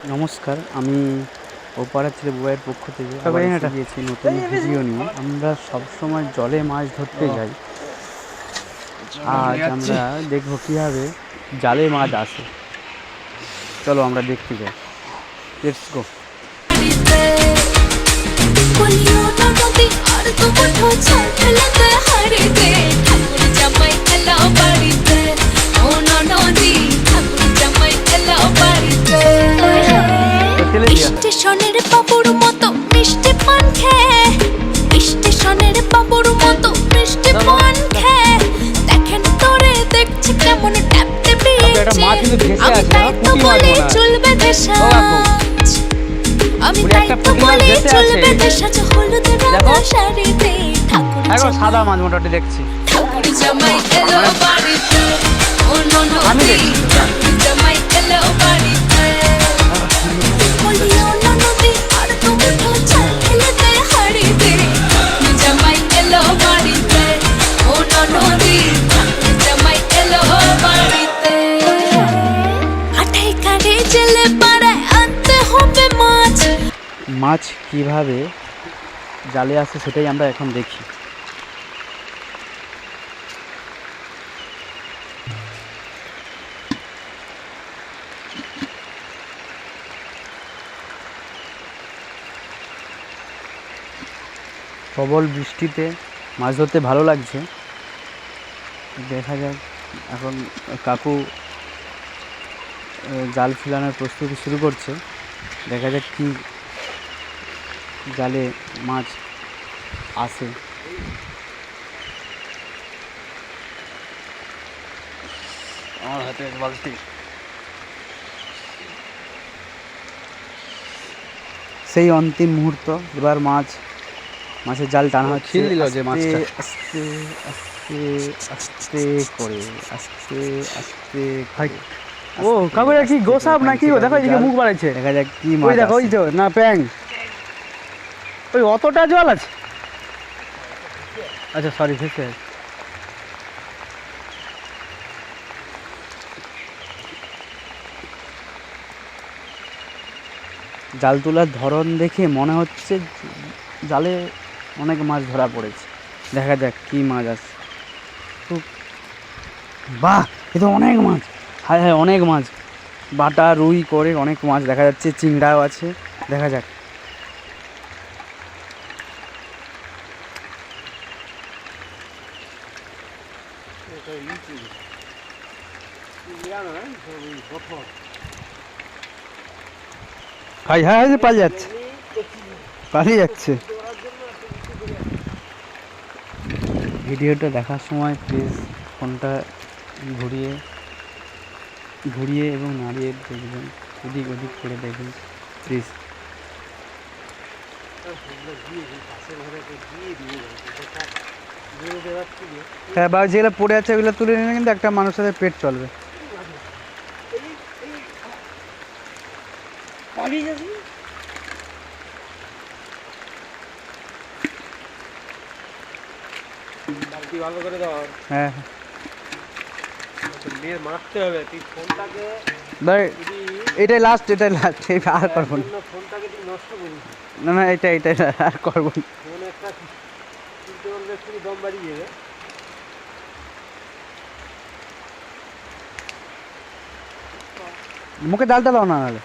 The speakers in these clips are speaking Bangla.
নমস্কার, আমি ওপাড়া ছেলে বউয়ের পক্ষ থেকে আবার এসে গিয়েছি নতুন ভিডিও নিয়ে। আমরা সবসময় জলে মাছ ধরতে যাই। আজ আমরা দেখব কীভাবে জালে মাছ আসে। চলো আমরা দেখতে যাই। Let's go. স্টেশনের বাবুর মতো মিষ্টি পান খেয়ে, স্টেশনের বাবুর মতো মিষ্টি পান খেয়ে দেখেন তোরে দেখছি কেমন ট্যাপতে বিয়েছে। আমি তাই তো বলি চলবে দেশাজ, আমি তাই তো বলি চলবে দেশাজ। হলুদ রঙা শাড়িতে ঠাকুর সাদা মাছ মোটামুটি দেখছি। ঠাকুর জামাই এলো বাড়িতে, ও ননদি ঠাকুর জামাই এলো বাড়িতে। মাছ কিভাবে জালে আসে সেটাই আমরা এখন দেখি। প্রবল বৃষ্টিতে মাছ ধরতে ভালো লাগছে। দেখা যাক, এখন কাকু জাল ফেলানোর প্রস্তুতি শুরু করছে। দেখা যাক কি জালে মাছ আসে। আমার হাতে এক বালতি। সেই অন্তিম মুহূর্ত, এবার মাছের জাল টানা হচ্ছে। আস্তে আস্তে আস্তে আস্তে করে, আস্তে আস্তে। ও কাকুরা কি গোসাপ নাকি? ও দেখো এদিকে মুখ বাড়াইছে। দেখা যাক কি মাছ। ওই দেখো, ওই তো না প্যাং। ওই অতটা জল আছে? আচ্ছা সরি, ভেসে আছে। জাল তোলার ধরন দেখে মনে হচ্ছে জালে অনেক মাছ ধরা পড়েছে। দেখা যাক কি মাছ আছে। বাহ, এ তো অনেক মাছ। হায় হায়, অনেক মাছ। বাটা রুই করে অনেক মাছ দেখা যাচ্ছে, চিংড়াও আছে। দেখা যাক। হাই হাই, পালিয়ে যাচ্ছে, পালিয়ে যাচ্ছে। ভিডিওটা দেখার সময় প্লিজ ফোনটা ঘুরিয়ে এবং নাড়িয়ে দেখবেন, এদিক ওদিক করে দেখবেন প্লিজ। হ্যাঁ, বা যেগুলো পড়ে আছে ওগুলো তুলে নিলে কিন্তু একটা মানুষের পেট চলবে। হ্যাঁ, এটাই লাস্ট, এটাই লাস্ট। আর করবো না, না এটাই আর করবো না। মুখে ডালটা দাও না নাহলে।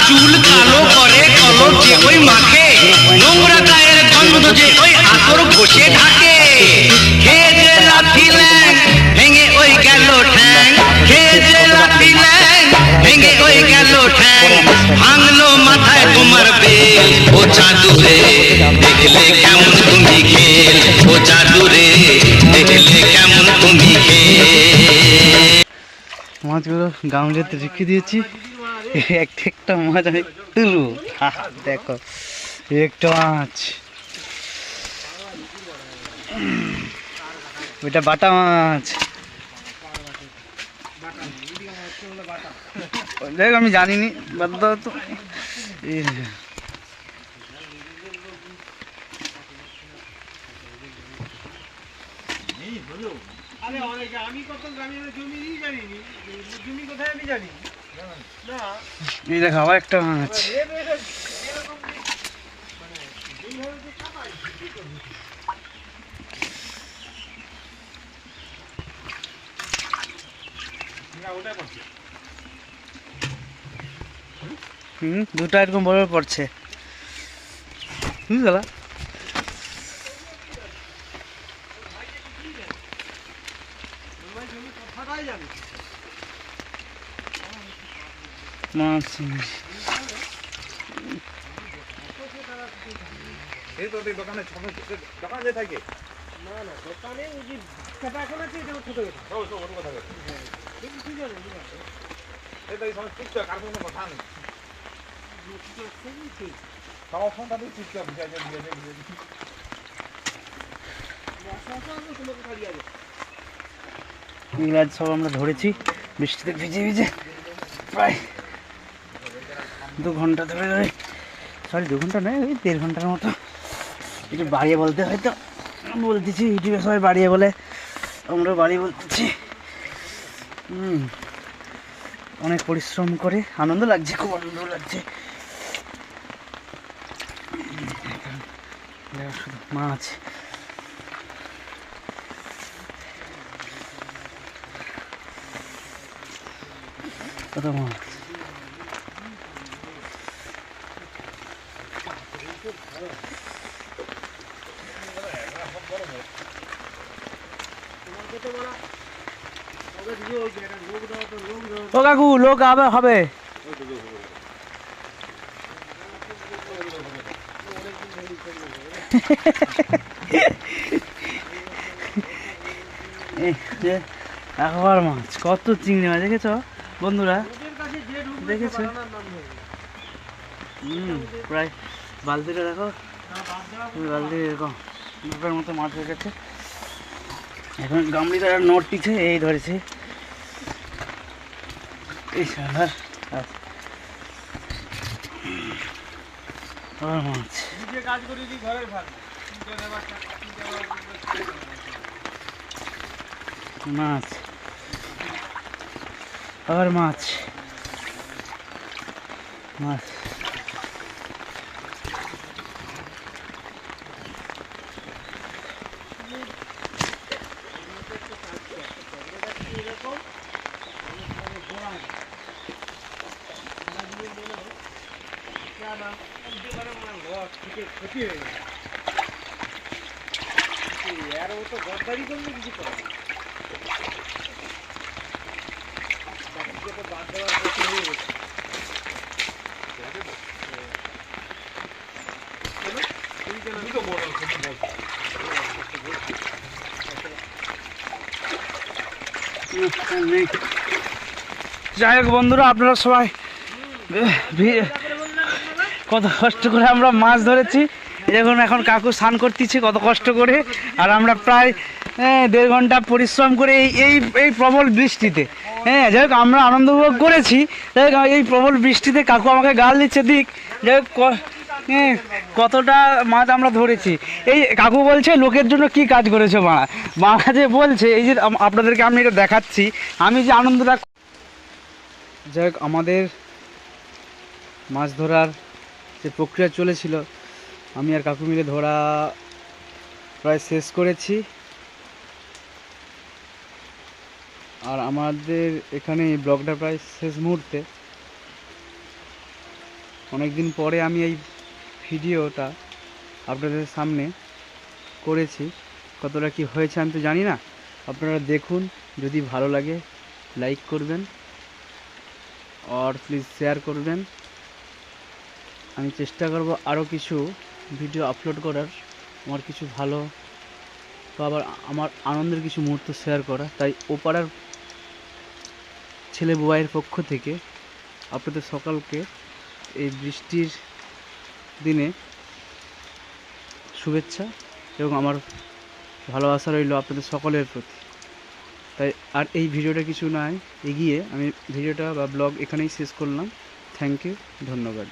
চুল কালো করে কলম যে ওই মাখে, নোংরা গায়ের গন্ধ যে ওই আতর ঘষে ঢাকে। খেয়ে যে লাঠি ল্যাং ভেঙে ওই গেল ঠ্যাং, খেয়ে যে লাঠি ল্যাং ভেঙে ওই গেল ঠ্যাং। ভাঙলো মাথায় তোমার বেল, ও চাঁদুরে দেখলে কেমন তুমি খেল, ও চাঁদুরে দেখলে কেমন তুমি খেল। মাছগুলো গামলাতে রেখে দিয়েছি। একটা মাছ আমি তুলবো। দেখো একটা মাছ, ওইটা বাটা মাছ। দেখ আমি জানিনি, বাদ দাও তো। এই দেখ আবার একটা মাছ। দুটো এরকম বড় পড়ছে, বুঝলা? মাছ দোকানে থাকে না না দোকানে ওই যে সেটা এখন আছে এটা ছোট কথা এটাই সমস্ত চুপচাপ কার কোনো কথা নেই সমস্যাটা তুই চুপচাপ এগুলো আজ সব আমরা ধরেছি বৃষ্টিতে ভিজে ভিজে, প্রায় 2 ঘন্টা ধরে ধরে, সরি 2 ঘন্টা নয়, ওই 1.5 ঘন্টার মতো। একটু বাড়িয়ে বলতে হয়তো বলতেছি, ইউটিউবে সবাই বাড়িয়ে বলে, আমরা বাড়িয়ে বলতেছি। অনেক পরিশ্রম করে, আনন্দ লাগছে, খুব আনন্দ লাগছে। শুধু মাছ, কত মাছ। ও কাকু, লোক আবে হবে। একবার মাছ, কত চিংড়ি মাছ দেখেছো বন্ধুরা, দেখেছো? প্রায় বালতিটা দেখো, বালতি এরকম দুটোর মতো মাছ হয়ে গেছে। এখন গামলি তারা নোট পিছে এই ধরেছে, এই সাধার মাছ। মাছ আর মাছ, মাছ ক্ষতি হয়ে গেছে আর ও তো গদ্দারি করলে কিছু করে বাদ দেওয়ার ক্ষতি হয়ে গেছে। যাই হোক বন্ধুরা, আপনারা সবাই কত কষ্ট করে আমরা মাছ ধরেছি। এখন কাকু স্নান করতেছি কত কষ্ট করে, আর আমরা প্রায় 1.5 ঘন্টা পরিশ্রম করে এই প্রবল বৃষ্টিতে, যাই হোক আমরা আনন্দ উপভোগ করেছি। যাই হোক এই প্রবল বৃষ্টিতে কাকু আমাকে গাল দিচ্ছে, দিক যাই হোক কতটা মাছ আমরা ধরেছি। এই কাকু বলছে লোকের জন্য কি কাজ করেছো মারা যে বলছে, এই যে আপনাদেরকে আমি এটা দেখাচ্ছি, আমি যে আনন্দটা। যাই হোক আমাদের মাছ ধরার যে প্রক্রিয়া চলেছিল, আমি আর কাকু মিলে ধরা প্রায় শেষ করেছি। আর আমাদের এখানে এই ব্লগটা প্রায় শেষ মুহূর্তে। অনেক দিন পরে আমি এই ভিডিওটা আপনাদের সামনে করেছি, কতটা কি হয়েছে আমি তো জানি না। আপনারা দেখুন, যদি ভালো লাগে লাইক করবেন আর প্লিজ শেয়ার করবেন। আমি চেষ্টা করব আরও কিছু ভিডিও আপলোড করার, আমার কিছু ভালো বা আবার আমার আনন্দের কিছু মুহূর্ত শেয়ার করা। তাই ওপাড়ার ছেলে বুবাইয়ের পক্ষ থেকে আপনাদের সকলকে এই বৃষ্টির দিনে শুভেচ্ছা এবং আমার ভালোবাসা রইল আপনাদের সকলের প্রতি। তাই আর এই ভিডিওটা কিছু নয়, এগিয়ে আমি ভিডিওটা বা ব্লগ এখানেই শেষ করলাম। থ্যাংক ইউ, ধন্যবাদ।